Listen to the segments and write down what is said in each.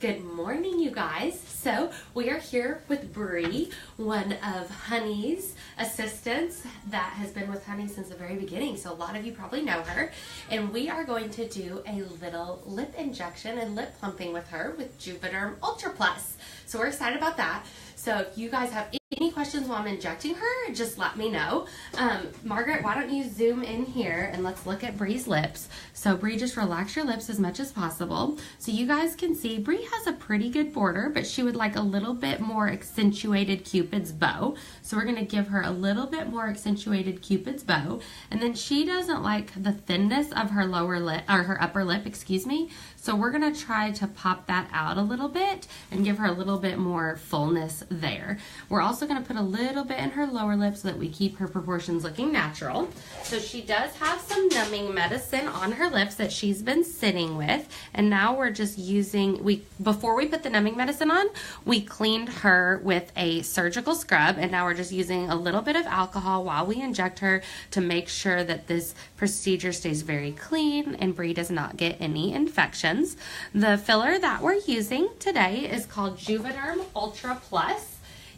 Good morning, you guys. So we are here with Brie, one of Honey's assistants that has been with Honey since the very beginning. So a lot of you probably know her. And we are going to do a little lip injection and lip plumping with her with Juvederm Ultra Plus. So we're excited about that. So if you guys have any questions while I'm injecting her, just let me know. Margaret, why don't you zoom in here and let's look at Brie's lips. So Brie, just relax your lips as much as possible. So you guys can see Brie has a pretty good border, but she would like a little bit more accentuated Cupid's bow. So we're gonna give her a little bit more accentuated Cupid's bow. And then she doesn't like the thinness of her lower lip, or her upper lip, excuse me. So we're gonna try to pop that out a little bit and give her a little bit more fullness there. We're also gonna put a little bit in her lower lip so that we keep her proportions looking natural. So she does have some numbing medicine on her lips that she's been sitting with. And now we're just using, before we put the numbing medicine on, we cleaned her with a surgical scrub, and now we're just using a little bit of alcohol while we inject her to make sure that this procedure stays very clean and Brie does not get any infections. The filler that we're using today is called Juvederm Ultra Plus.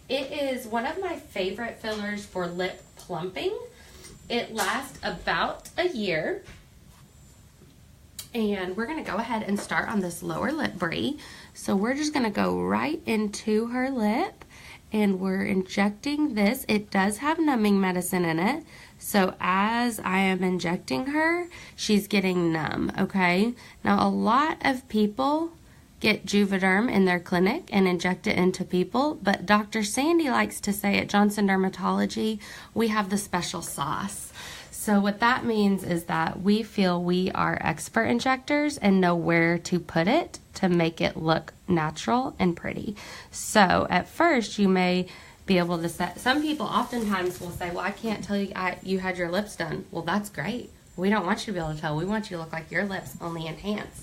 It is one of my favorite fillers for lip plumping. It lasts about a year. And we're going to go ahead and start on this lower lip, Brie. So we're just going to go right into her lip and we're injecting this. It does have numbing medicine in it. So as I am injecting her, she's getting numb, okay? Now a lot of people get Juvederm in their clinic and inject it into people, but Dr. Sandy likes to say at Johnson Dermatology, we have the special sauce. So what that means is that we feel we are expert injectors and know where to put it to make it look natural and pretty. So at first you may be able to set, some people oftentimes will say, well, I can't tell you you had your lips done. Well, that's great. We don't want you to be able to tell. We want you to look like your lips, only enhanced.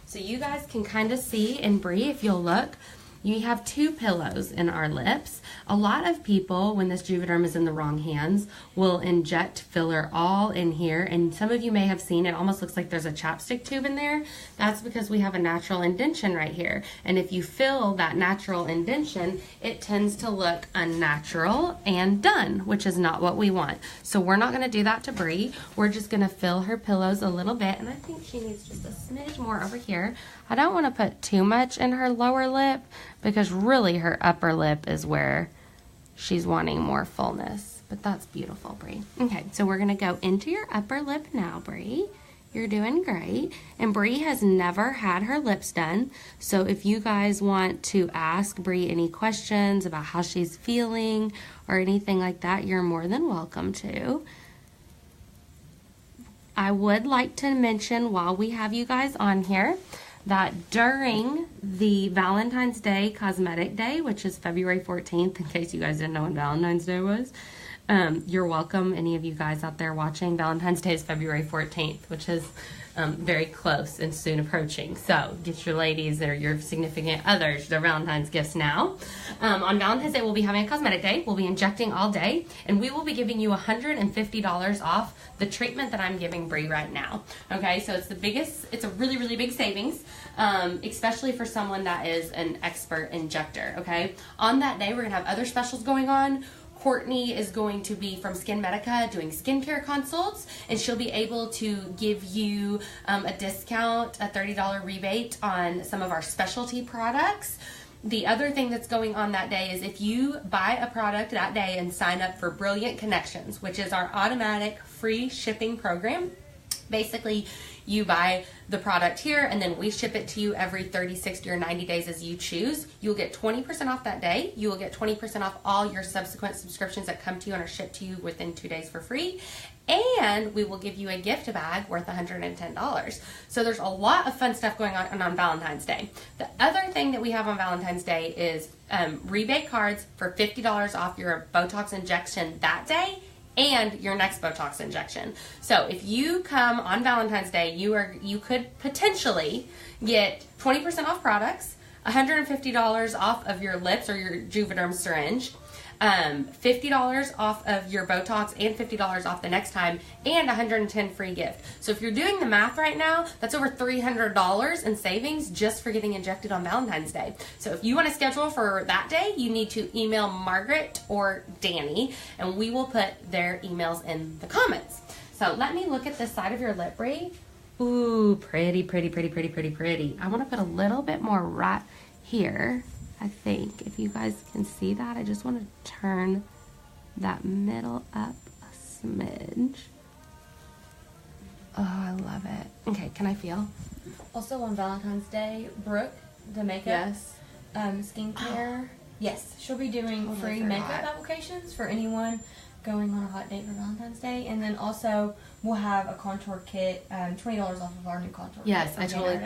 So you guys can kind of see in Brie, if you'll look, you have two pillows in our lips. A lot of people, when this Juvederm is in the wrong hands, will inject filler all in here. And some of you may have seen it almost looks like there's a chapstick tube in there. That's because we have a natural indention right here. And if you fill that natural indention, it tends to look unnatural and done, which is not what we want. So we're not gonna do that to Brie. We're just gonna fill her pillows a little bit. And I think she needs just a smidge more over here. I don't wanna put too much in her lower lip because really her upper lip is where she's wanting more fullness. But that's beautiful, Brie. Okay, so we're gonna go into your upper lip now, Brie. You're doing great. And Brie has never had her lips done. So if you guys want to ask Brie any questions about how she's feeling or anything like that, you're more than welcome to. I would like to mention while we have you guys on here that during the Valentine's Day Cosmetic Day, which is February 14th, in case you guys didn't know when Valentine's Day was, you're welcome, any of you guys out there watching. Valentine's Day is February 14th, which is very close and soon approaching. So get your ladies or your significant others their Valentine's gifts now. On Valentine's Day, we'll be having a cosmetic day. We'll be injecting all day, and we will be giving you $150 off the treatment that I'm giving Brie right now. Okay, so it's the biggest, it's a really, really big savings, especially for someone that is an expert injector, okay? On that day, we're gonna have other specials going on. Courtney is going to be from Skin Medica doing skincare consults, and she'll be able to give you a discount, a $30 rebate on some of our specialty products. The other thing that's going on that day is if you buy a product that day and sign up for Brilliant Connections, which is our automatic free shipping program. Basically, you buy the product here and then we ship it to you every 30, 60, or 90 days as you choose. You'll get 20% off that day. You will get 20% off all your subsequent subscriptions that come to you and are shipped to you within 2 days for free. And we will give you a gift bag worth $110. So there's a lot of fun stuff going on Valentine's Day. The other thing that we have on Valentine's Day is rebate cards for $50 off your Botox injection that day and your next Botox injection. So if you come on Valentine's Day, you could potentially get 20% off products, $150 off of your lips or your Juvederm syringe, $50 off of your Botox and $50 off the next time, and $110 free gift. So if you're doing the math right now, that's over $300 in savings just for getting injected on Valentine's Day. So if you want to schedule for that day, you need to email Margaret or Danny, and we will put their emails in the comments. So let me look at this side of your lip, Brie. Ooh, pretty, pretty, pretty, pretty, pretty, pretty. I want to put a little bit more right here. I think if you guys can see that, I just want to turn that middle up a smidge. Oh, I love it. Okay, can I feel? Also on Valentine's Day, Brooke, the makeup, skincare. Yes, she'll be doing free makeup applications for anyone going on a hot date for Valentine's Day, and then also we'll have a contour kit, $20 off of our new contour kit. Yes, I totally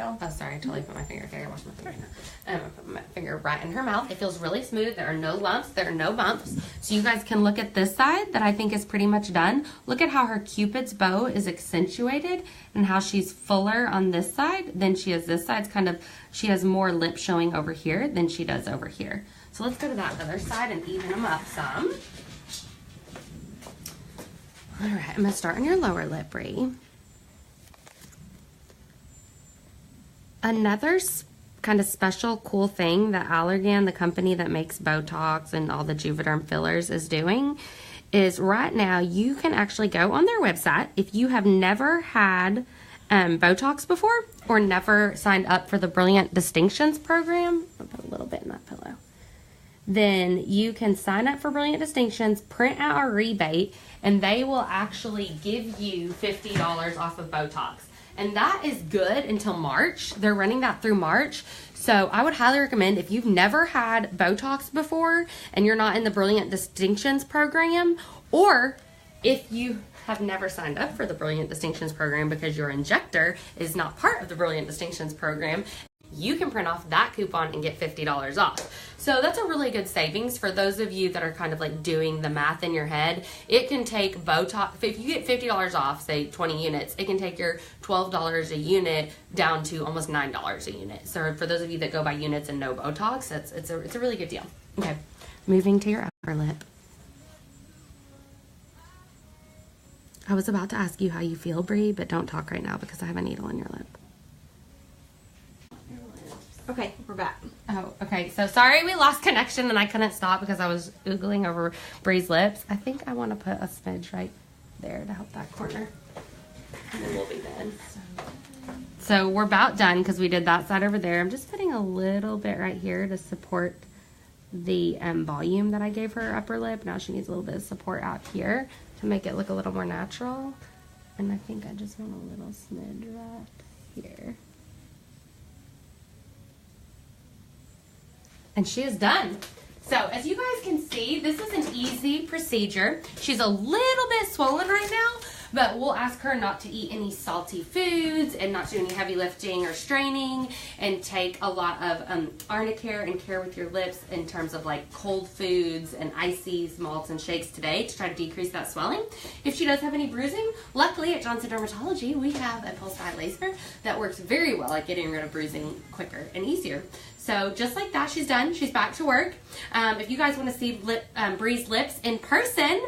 put my finger, okay, I washed my finger now. I put my finger right in her mouth. It feels really smooth. There are no lumps, there are no bumps. So you guys can look at this side that I think is pretty much done. Look at how her Cupid's bow is accentuated and how she's fuller on this side than she is this side. It's kind of, she has more lip showing over here than she does over here. So let's go to that other side and even them up some. All right, I'm gonna start on your lower lip, Brie. Another kind of special cool thing that Allergan, the company that makes Botox and all the Juvederm fillers, is doing is right now you can actually go on their website if you have never had Botox before or never signed up for the Brilliant Distinctions program. I'll put a little bit in that pillow. Then you can sign up for Brilliant Distinctions, print out a rebate, and they will actually give you $50 off of Botox. And that is good until March. They're running that through March. So I would highly recommend, if you've never had Botox before and you're not in the Brilliant Distinctions program, or if you have never signed up for the Brilliant Distinctions program because your injector is not part of the Brilliant Distinctions program, you can print off that coupon and get $50 off. So that's a really good savings for those of you that are kind of like doing the math in your head. It can take Botox, if you get $50 off, say 20 units, it can take your $12 a unit down to almost $9 a unit. So for those of you that go by units and no Botox, it's a really good deal. Okay, moving to your upper lip. I was about to ask you how you feel, Brie, but don't talk right now because I have a needle in your lip. Okay, we're back. Oh, okay. So sorry we lost connection and I couldn't stop because I was oogling over Brie's lips. I think I want to put a smidge right there to help that corner. And then we'll be done. So we're about done because we did that side over there. I'm just putting a little bit right here to support the volume that I gave her upper lip. Now she needs a little bit of support out here to make it look a little more natural. And I think I just want a little smidge right here. And she is done. So as you guys can see, this is an easy procedure. She's a little bit swollen right now, but we'll ask her not to eat any salty foods and not do any heavy lifting or straining, and take a lot of Arnicare and care with your lips in terms of like cold foods and ices, malts, and shakes today to try to decrease that swelling. If she does have any bruising, luckily at Johnson Dermatology, we have a pulse dye laser that works very well at getting rid of bruising quicker and easier. So just like that, she's done. She's back to work. If you guys want to see Brie's lips in person,